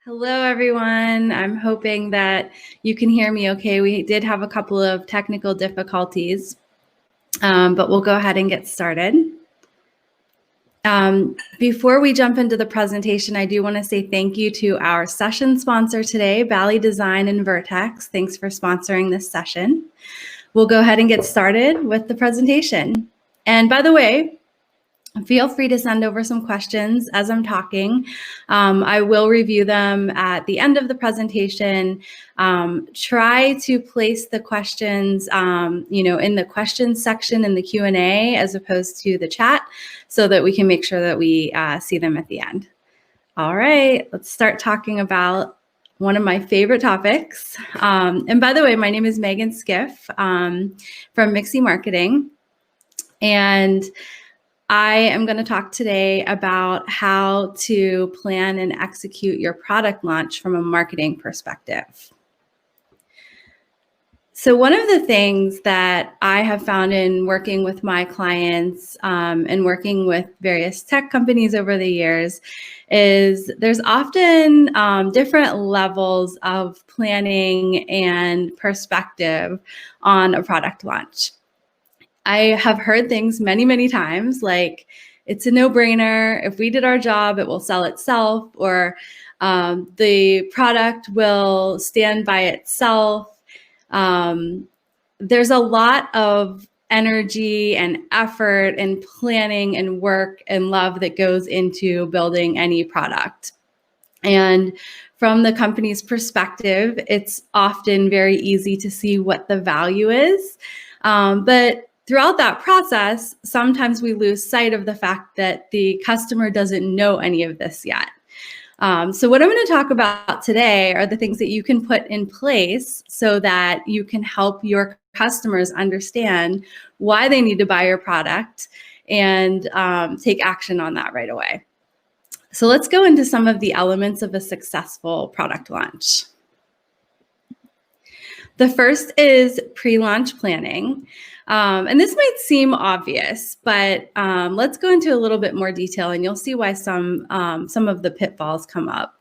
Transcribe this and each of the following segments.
Hello, everyone. I'm hoping that you can hear me okay. We did have a couple of technical difficulties, but we'll go ahead and get started. Before we jump into the presentation, I do want to say thank you to our session sponsor today, Bally Design and Vertex. Thanks for sponsoring this session. We'll go ahead and get started with the presentation. And by the way, feel free to send over some questions as I'm talking. I will review them at the end of the presentation. Try to place the questions, in the questions section in the Q&A as opposed to the chat so that we can make sure that we see them at the end. All right, let's start talking about one of my favorite topics. And by the way, my name is Meghan Skiff from Mixy Marketing. And I am going to talk today about how to plan and execute your product launch from a marketing perspective. So one of the things that I have found in working with my clients and working with various tech companies over the years is there's often different levels of planning and perspective on a product launch. I have heard things many, many times like, it's a no-brainer. If we did our job, it will sell itself, or the product will stand by itself. There's a lot of energy and effort and planning and work and love that goes into building any product. And from the company's perspective, it's often very easy to see what the value is. But throughout that process, sometimes we lose sight of the fact that the customer doesn't know any of this yet. So what I'm going to talk about today are the things that you can put in place so that you can help your customers understand why they need to buy your product and take action on that right away. So let's go into some of the elements of a successful product launch. The first is pre-launch planning. And this might seem obvious, but let's go into a little bit more detail and you'll see why some of the pitfalls come up.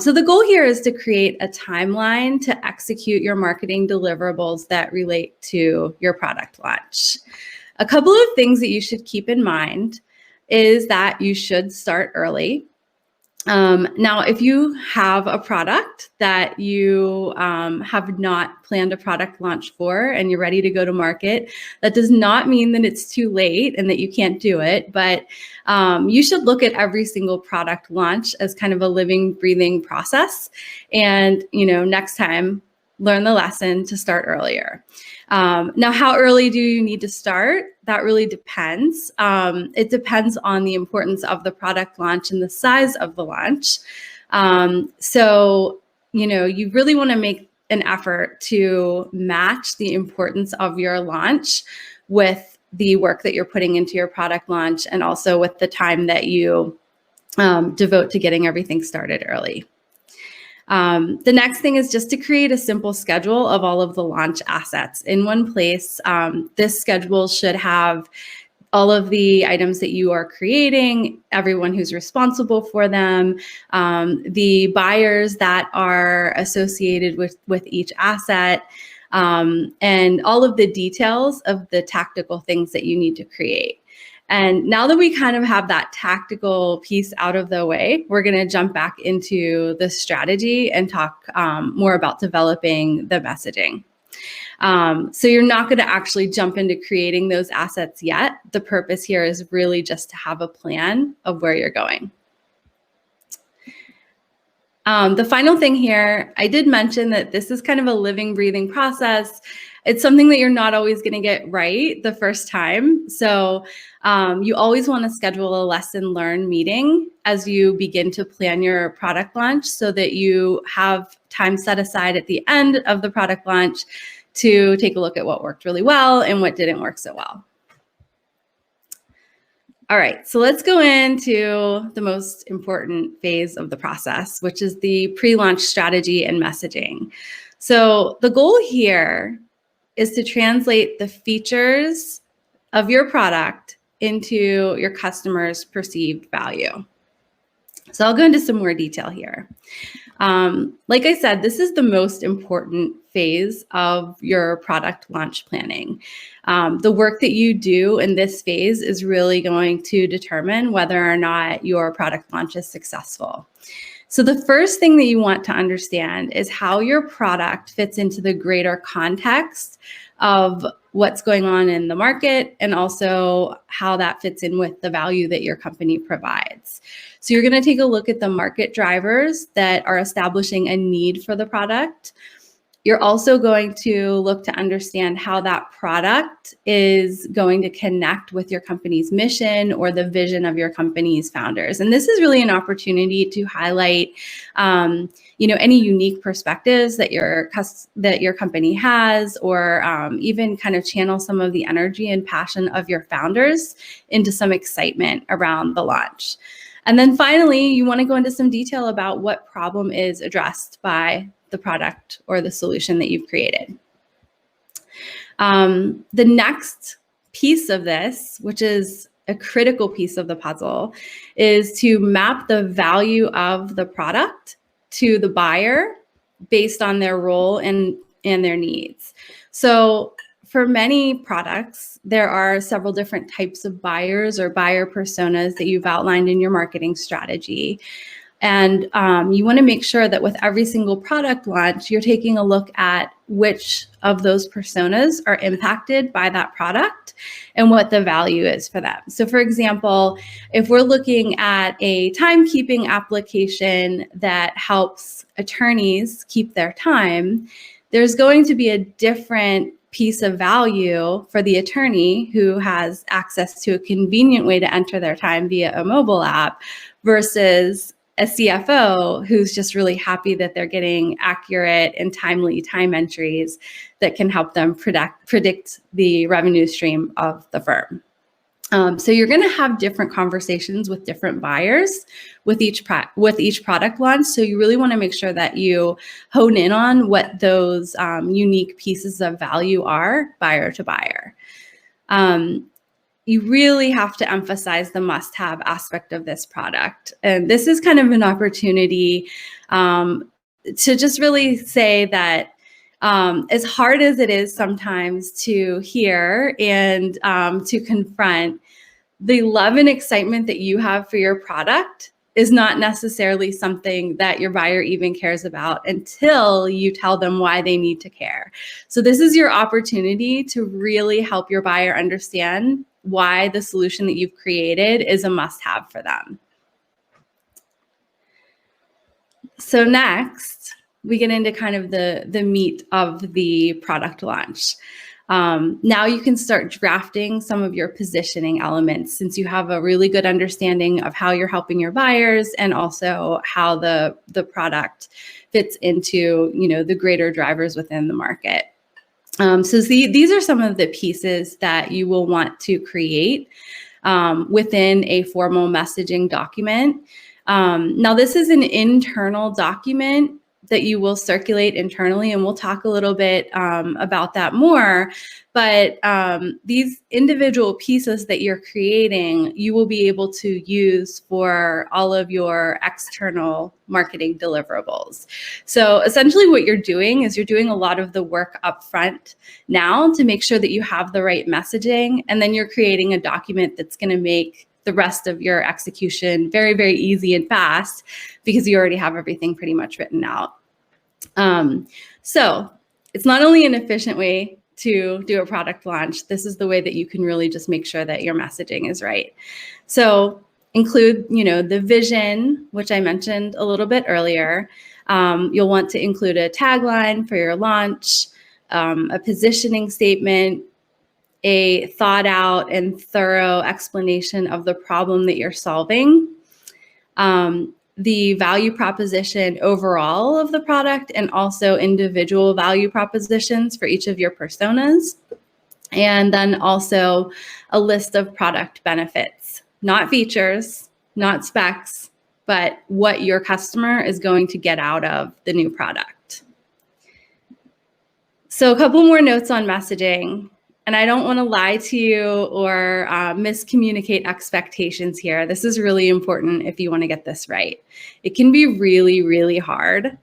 So the goal here is to create a timeline to execute your marketing deliverables that relate to your product launch. A couple of things that you should keep in mind is that you should start early. Now, if you have a product that you have not planned a product launch for and you're ready to go to market, that does not mean that it's too late and that you can't do it, but you should look at every single product launch as kind of a living, breathing process. And, next time, learn the lesson to start earlier. Now, how early do you need to start? That really depends. It depends on the importance of the product launch and the size of the launch. So, you really want to make an effort to match the importance of your launch with the work that you're putting into your product launch and also with the time that you devote to getting everything started early. The next thing is just to create a simple schedule of all of the launch assets in one place. This schedule should have all of the items that you are creating, everyone who's responsible for them, the buyers that are associated with each asset, and all of the details of the tactical things that you need to create. And now that we kind of have that tactical piece out of the way, we're going to jump back into the strategy and talk more about developing the messaging. So you're not going to actually jump into creating those assets yet. The purpose here is really just to have a plan of where you're going. The final thing here, I did mention that this is kind of a living, breathing process. It's something that you're not always going to get right the first time. So you always want to schedule a lesson learned meeting as you begin to plan your product launch so that you have time set aside at the end of the product launch to take a look at what worked really well and what didn't work so well. All right, so let's go into the most important phase of the process, which is the pre-launch strategy and messaging. So the goal here is to translate the features of your product into your customer's perceived value. So I'll go into some more detail here. Like I said, this is the most important phase of your product launch planning. The work that you do in this phase is really going to determine whether or not your product launch is successful. So the first thing that you want to understand is how your product fits into the greater context of what's going on in the market, and also how that fits in with the value that your company provides. So you're going to take a look at the market drivers that are establishing a need for the product. You're also going to look to understand how that product is going to connect with your company's mission or the vision of your company's founders. And this is really an opportunity to highlight, any unique perspectives that your company has, or even kind of channel some of the energy and passion of your founders into some excitement around the launch. And then finally, you want to go into some detail about what problem is addressed by the product or the solution that you've created. The next piece of this, which is a critical piece of the puzzle, is to map the value of the product to the buyer based on their role and their needs. So for many products, there are several different types of buyers or buyer personas that you've outlined in your marketing strategy. And you want to make sure that with every single product launch, you're taking a look at which of those personas are impacted by that product and what the value is for them. So for example, if we're looking at a timekeeping application that helps attorneys keep their time, there's going to be a different piece of value for the attorney who has access to a convenient way to enter their time via a mobile app versus a CFO who's just really happy that they're getting accurate and timely time entries that can help them predict the revenue stream of the firm. So you're going to have different conversations with different buyers with each product launch. So you really want to make sure that you hone in on what those unique pieces of value are, buyer to buyer. You really have to emphasize the must-have aspect of this product. And this is kind of an opportunity to just really say that as hard as it is sometimes to hear and to confront, the love and excitement that you have for your product is not necessarily something that your buyer even cares about until you tell them why they need to care. So this is your opportunity to really help your buyer understand why the solution that you've created is a must-have for them. So next, we get into kind of the meat of the product launch. Now you can start drafting some of your positioning elements, since you have a really good understanding of how you're helping your buyers and also how the product fits into, the greater drivers within the market. So these are some of the pieces that you will want to create within a formal messaging document. Now, this is an internal document that you will circulate internally, and we'll talk a little bit about that more. But these individual pieces that you're creating, you will be able to use for all of your external marketing deliverables. So essentially what you're doing is you're doing a lot of the work up front now to make sure that you have the right messaging, and then you're creating a document that's going to make the rest of your execution very, very easy and fast, because you already have everything pretty much written out. So it's not only an efficient way to do a product launch, this is the way that you can really just make sure that your messaging is right. So include, the vision, which I mentioned a little bit earlier. You'll want to include a tagline for your launch, a positioning statement, a thought out and thorough explanation of the problem that you're solving, the value proposition overall of the product, and also individual value propositions for each of your personas. And then also a list of product benefits, not features, not specs, but what your customer is going to get out of the new product. So a couple more notes on messaging. and I don't want to lie to you or miscommunicate expectations here. This is really important if you want to get this right. It can be really, really hard.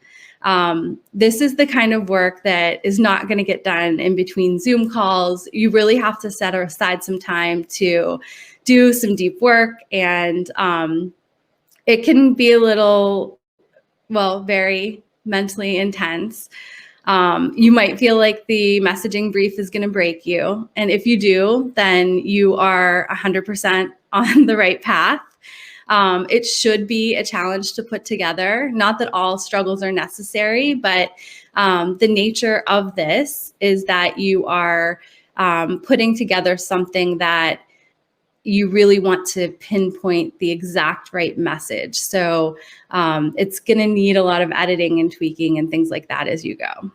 This is the kind of work that is not going to get done in between Zoom calls. You really have to set aside some time to do some deep work, and it can be a little, well, very mentally intense. You might feel like the messaging brief is going to break you. And if you do, then you are 100% on the right path. It should be a challenge to put together. Not that all struggles are necessary, but the nature of this is that you are putting together something that you really want to pinpoint the exact right message. So it's going to need a lot of editing and tweaking and things like that as you go.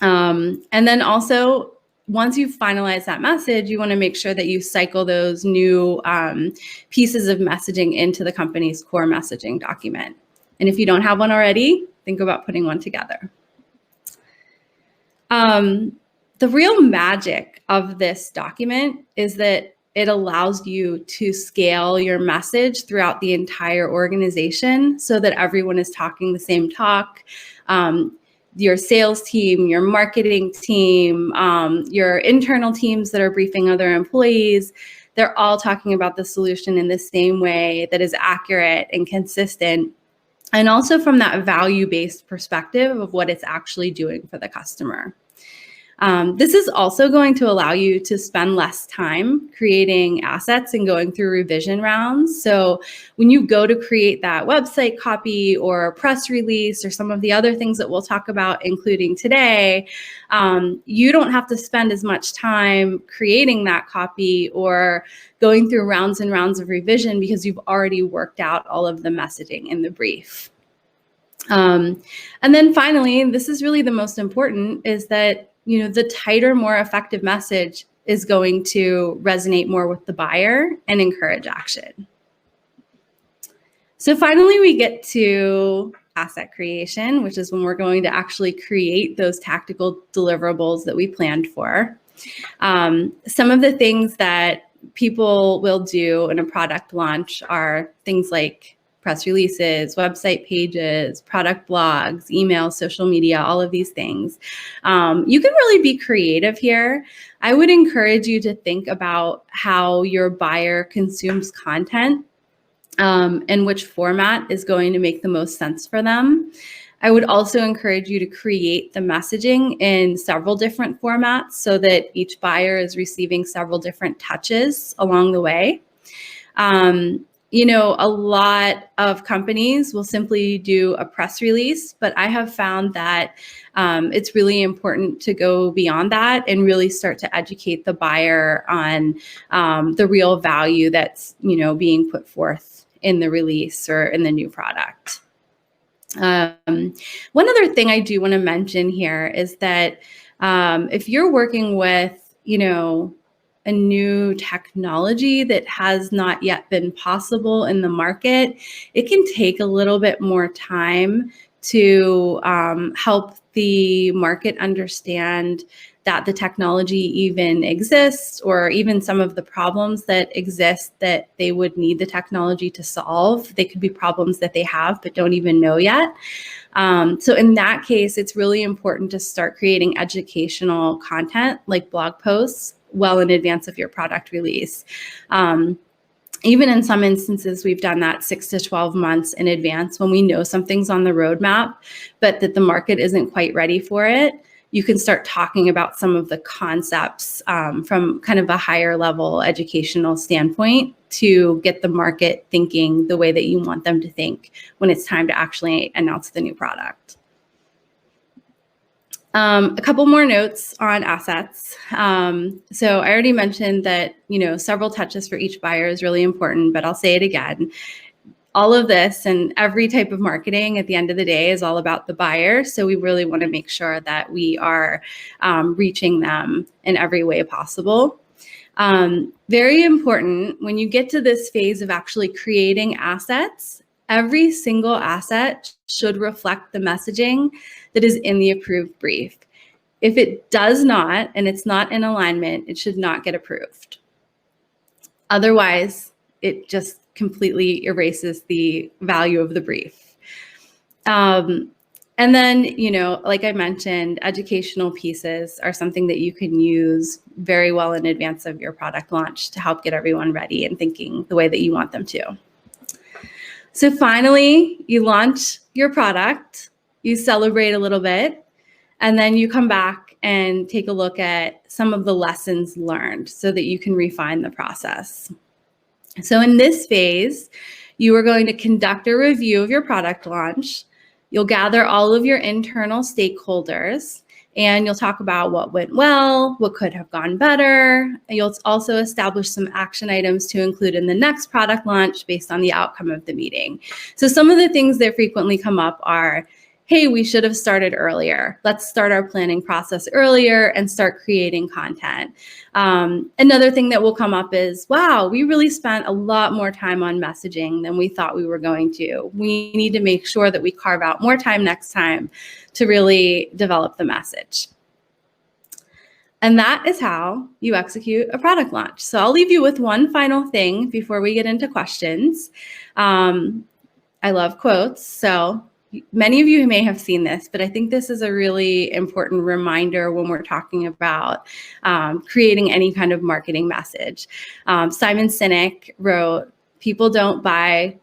And then also, once you've finalized that message, you want to make sure that you cycle those new pieces of messaging into the company's core messaging document. And if you don't have one already, think about putting one together. The real magic of this document is that it allows you to scale your message throughout the entire organization so that everyone is talking the same talk. Your sales team, your marketing team, your internal teams that are briefing other employees, they're all talking about the solution in the same way that is accurate and consistent. And also from that value-based perspective of what it's actually doing for the customer. This is also going to allow you to spend less time creating assets and going through revision rounds. So when you go to create that website copy or press release or some of the other things that we'll talk about, including today, you don't have to spend as much time creating that copy or going through rounds and rounds of revision because you've already worked out all of the messaging in the brief. And then finally, this is really the most important, is that the tighter, more effective message is going to resonate more with the buyer and encourage action. So finally, we get to asset creation, which is when we're going to actually create those tactical deliverables that we planned for. Some of the things that people will do in a product launch are things like press releases, website pages, product blogs, email, social media, all of these things. You can really be creative here. I would encourage you to think about how your buyer consumes content and which format is going to make the most sense for them. I would also encourage you to create the messaging in several different formats so that each buyer is receiving several different touches along the way. A lot of companies will simply do a press release, but I have found that it's really important to go beyond that and really start to educate the buyer on the real value that's, being put forth in the release or in the new product. One other thing I do want to mention here is that if you're working with, a new technology that has not yet been possible in the market, it can take a little bit more time to help the market understand that the technology even exists, or even some of the problems that exist that they would need the technology to solve. They could be problems that they have but don't even know yet. So in that case, it's really important to start creating educational content like blog posts well in advance of your product release. Even in some instances, we've done that 6 to 12 months in advance when we know something's on the roadmap, but that the market isn't quite ready for it. You can start talking about some of the concepts from kind of a higher level educational standpoint to get the market thinking the way that you want them to think when it's time to actually announce the new product. A couple more notes on assets. So I already mentioned that, several touches for each buyer is really important, but I'll say it again. All of this and every type of marketing at the end of the day is all about the buyer. So we really want to make sure that we are reaching them in every way possible. Very important, when you get to this phase of actually creating assets, every single asset should reflect the messaging that is in the approved brief. If it does not, and it's not in alignment, it should not get approved. Otherwise, it just completely erases the value of the brief. And then, like I mentioned, educational pieces are something that you can use very well in advance of your product launch to help get everyone ready and thinking the way that you want them to. So finally, you launch your product, you celebrate a little bit, and then you come back and take a look at some of the lessons learned so that you can refine the process. So in this phase, you are going to conduct a review of your product launch. You'll gather all of your internal stakeholders, and you'll talk about what went well, what could have gone better. You'll also establish some action items to include in the next product launch based on the outcome of the meeting. So some of the things that frequently come up are, hey, we should have started earlier. Let's start our planning process earlier and start creating content. Another thing that will come up is, wow, we really spent a lot more time on messaging than we thought we were going to. We need to make sure that we carve out more time next time to really develop the message. And that is how you execute a product launch. So I'll leave you with one final thing before we get into questions. I love quotes, so many of you may have seen this, but I think this is a really important reminder when we're talking about creating any kind of marketing message. Simon Sinek wrote, "People don't buy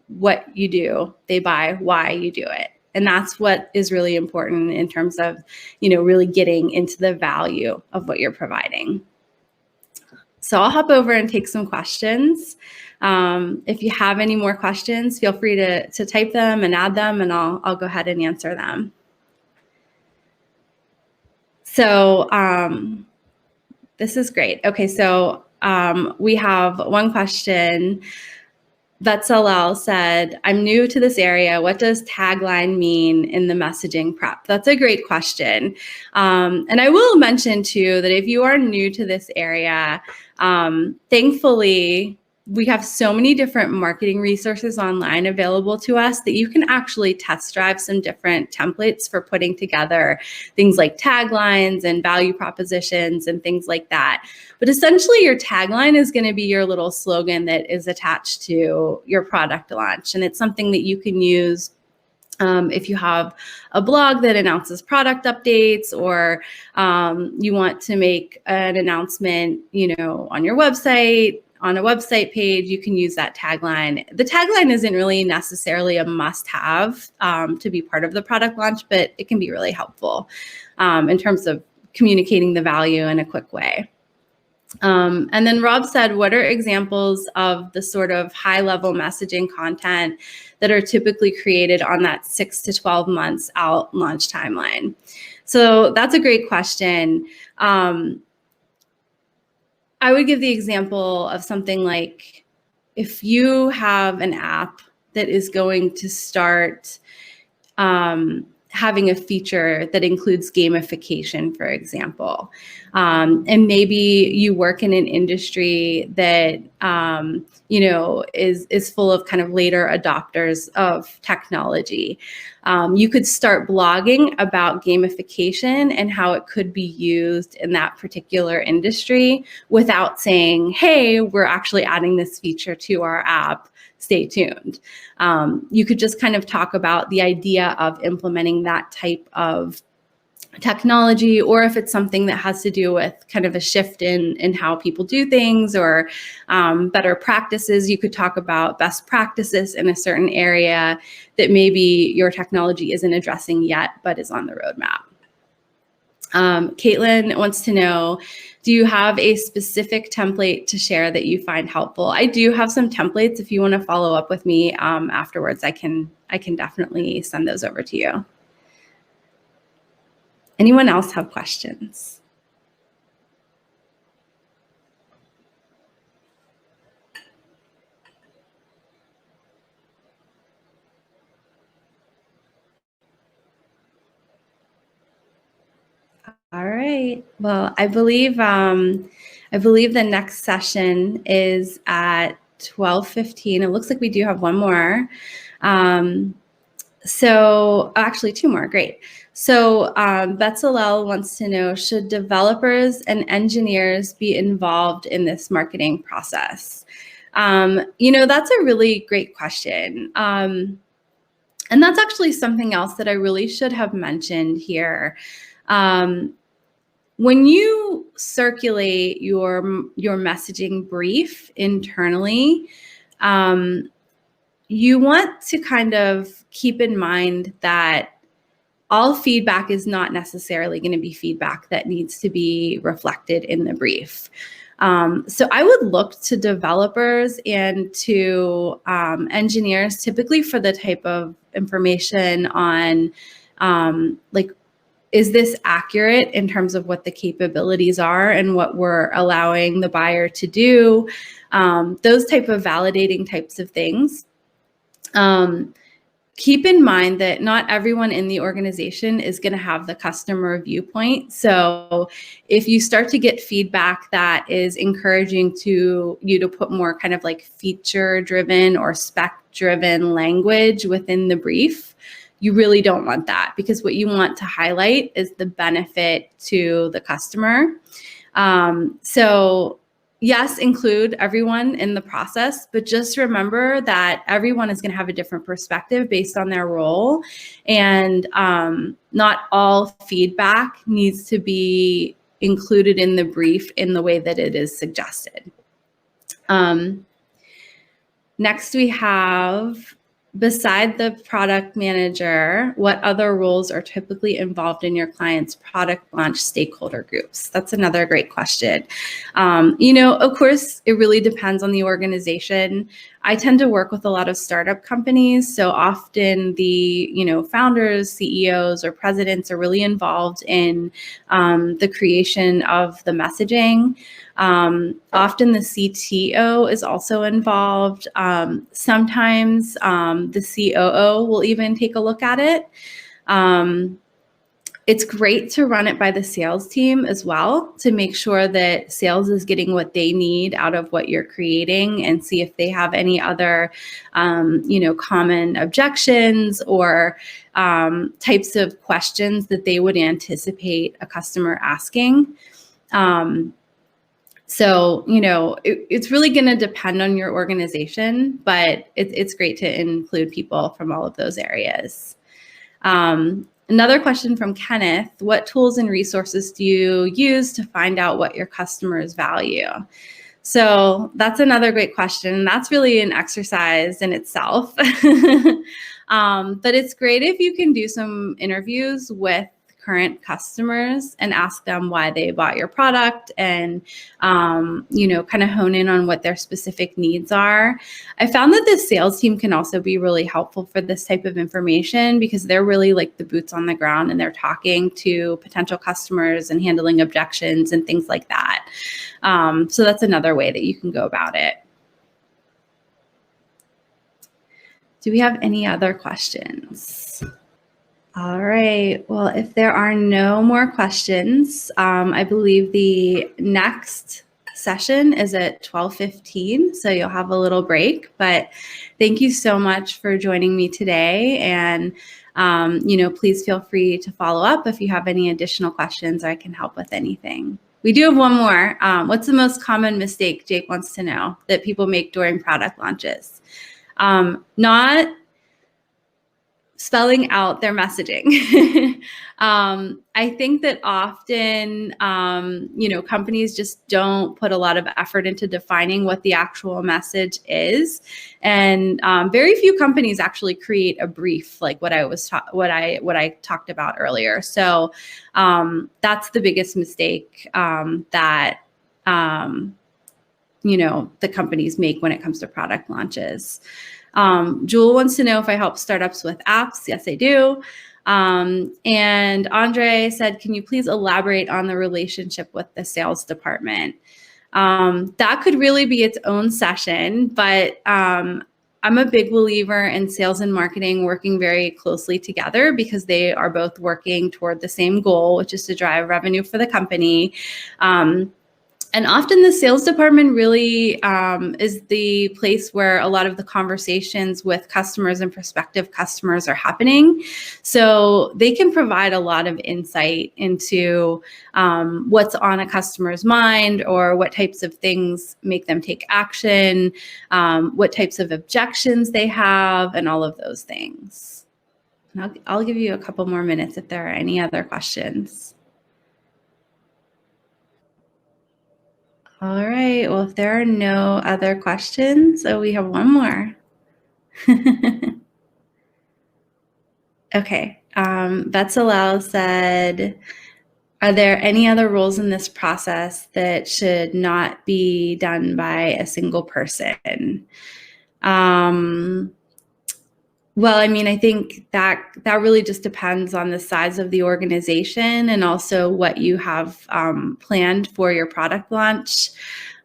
what you do, they buy why you do it." And that's what is really important in terms of, really getting into the value of what you're providing. So I'll hop over and take some questions. If you have any more questions, feel free to type them and add them, and I'll go ahead and answer them. So this is great. Okay, so we have one question. Betsalel said, "I'm new to this area. What does tagline mean in the messaging prep?" That's a great question. And I will mention too that if you are new to this area, thankfully, we have so many different marketing resources online available to us that you can actually test drive some different templates for putting together things like taglines and value propositions and things like that. But essentially, your tagline is going to be your little slogan that is attached to your product launch. And it's something that you can use if you have a blog that announces product updates, or you want to make an announcement, on your website, on a website page, you can use that tagline. The tagline isn't really necessarily a must-have to be part of the product launch, but it can be really helpful in terms of communicating the value in a quick way. And then Rob said, what are examples of the sort of high-level messaging content that are typically created on that 6 to 12 months out launch timeline? So that's a great question. I would give the example of something like, if you have an app that is going to start having a feature that includes gamification, for example, and maybe you work in an industry that is full of kind of later adopters of technology. You could start blogging about gamification and how it could be used in that particular industry without saying, hey, we're actually adding this feature to our app. Stay tuned. You could just kind of talk about the idea of implementing that type of technology, or if it's something that has to do with kind of a shift in how people do things, or better practices. You could talk about best practices in a certain area that maybe your technology isn't addressing yet, but is on the roadmap. Caitlin wants to know, do you have a specific template to share that you find helpful? I do have some templates. If you want to follow up with me afterwards, I can definitely send those over to you. Anyone else have questions? All right. Well, I believe the next session is at 12:15. It looks like we do have one more. So actually 2 more, great. So Betsalel wants to know, should developers and engineers be involved in this marketing process? That's a really great question. And that's actually something else that I really should have mentioned here. When you circulate your messaging brief internally, you want to kind of keep in mind that all feedback is not necessarily going to be feedback that needs to be reflected in the brief. So I would look to developers and to engineers typically for the type of information on is this accurate in terms of what the capabilities are and what we're allowing the buyer to do? Those type of validating types of things. Keep in mind that not everyone in the organization is going to have the customer viewpoint. So if you start to get feedback that is encouraging you to put more kind of like feature driven or spec driven language within the brief, you really don't want that, because what you want to highlight is the benefit to the customer. So yes, include everyone in the process, but just remember that everyone is going to have a different perspective based on their role, and not all feedback needs to be included in the brief in the way that it is suggested. Next, we have, beside the product manager, what other roles are typically involved in your client's product launch stakeholder groups? That's another great question. Of course, it really depends on the organization. I tend to work with a lot of startup companies, so often the founders, CEOs, or presidents are really involved in the creation of the messaging. Often the CTO is also involved. Sometimes the COO will even take a look at it. It's great to run it by the sales team as well to make sure that sales is getting what they need out of what you're creating, and see if they have any other, common objections or types of questions that they would anticipate a customer asking. So, it's really going to depend on your organization, but it's great to include people from all of those areas. Another question from Kenneth: what tools and resources do you use to find out what your customers value? So that's another great question. That's really an exercise in itself. But it's great if you can do some interviews with current customers and ask them why they bought your product, and kind of hone in on what their specific needs are. I found that the sales team can also be really helpful for this type of information, because they're really like the boots on the ground, and they're talking to potential customers and handling objections and things like that. So that's another way that you can go about it. Do we have any other questions? All right. Well, if there are no more questions, I believe the next session is at 12:15, so you'll have a little break. But thank you so much for joining me today. And, please feel free to follow up if you have any additional questions or I can help with anything. We do have one more. What's the most common mistake, Jake wants to know, that people make during product launches? Not spelling out their messaging. I think that often, companies just don't put a lot of effort into defining what the actual message is, and very few companies actually create a brief like what I talked about earlier. So that's the biggest mistake that the companies make when it comes to product launches. Jewel wants to know if I help startups with apps. Yes, I do. And Andre said, can you please elaborate on the relationship with the sales department? That could really be its own session, but I'm a big believer in sales and marketing working very closely together, because they are both working toward the same goal, which is to drive revenue for the company. And often the sales department really is the place where a lot of the conversations with customers and prospective customers are happening. So they can provide a lot of insight into what's on a customer's mind, or what types of things make them take action, what types of objections they have, and all of those things. And I'll give you a couple more minutes if there are any other questions. All right. Well, if there are no other questions, we have one more. Okay. Betsalel said, are there any other roles in this process that should not be done by a single person? Well, I mean, I think that really just depends on the size of the organization, and also what you have planned for your product launch.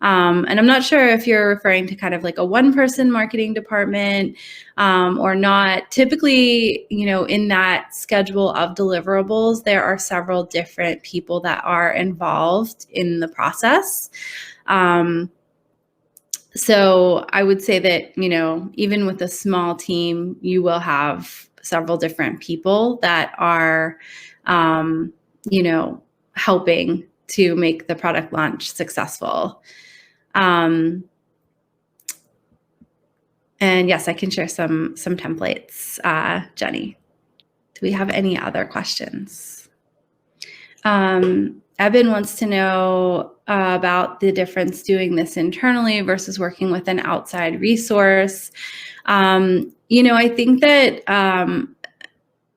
And I'm not sure if you're referring to kind of like a one-person marketing department or not. Typically, in that schedule of deliverables, there are several different people that are involved in the process. So I would say that, even with a small team, you will have several different people that are, helping to make the product launch successful. And yes, I can share some templates, Jenny. Do we have any other questions? Eben wants to know about the difference doing this internally versus working with an outside resource. I think that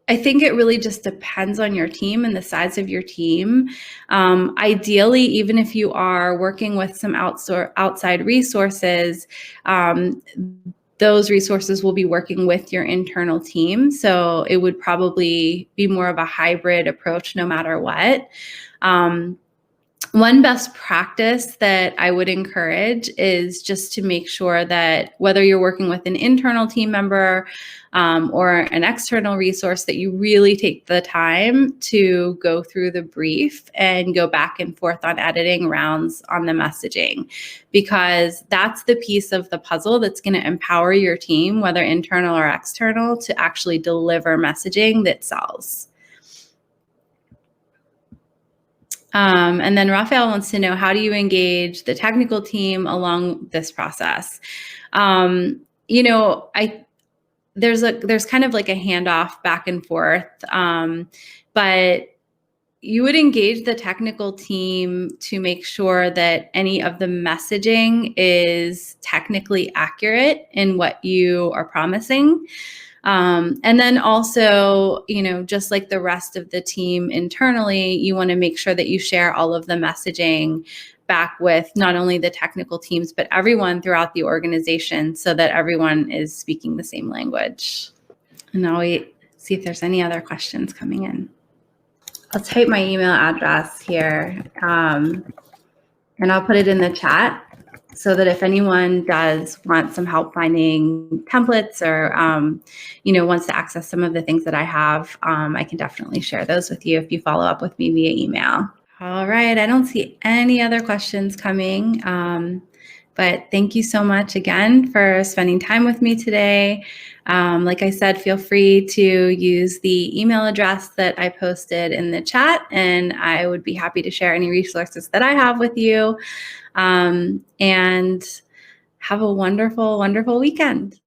I think it really just depends on your team and the size of your team. Ideally, even if you are working with some outside resources, those resources will be working with your internal team. So it would probably be more of a hybrid approach no matter what. One best practice that I would encourage is just to make sure that whether you're working with an internal team member or an external resource, that you really take the time to go through the brief and go back and forth on editing rounds on the messaging, because that's the piece of the puzzle that's going to empower your team, whether internal or external, to actually deliver messaging that sells. And then Raphael wants to know, how do you engage the technical team along this process? There's kind of like a handoff back and forth, but you would engage the technical team to make sure that any of the messaging is technically accurate in what you are promising. And then also, just like the rest of the team internally, you want to make sure that you share all of the messaging back with not only the technical teams, but everyone throughout the organization, so that everyone is speaking the same language. And now we see if there's any other questions coming in. I'll type my email address here, and I'll put it in the chat, so that if anyone does want some help finding templates, or wants to access some of the things that I have, I can definitely share those with you if you follow up with me via email. All right, I don't see any other questions coming, but thank you so much again for spending time with me today. Like I said, feel free to use the email address that I posted in the chat, and I would be happy to share any resources that I have with you. And have a wonderful, wonderful weekend.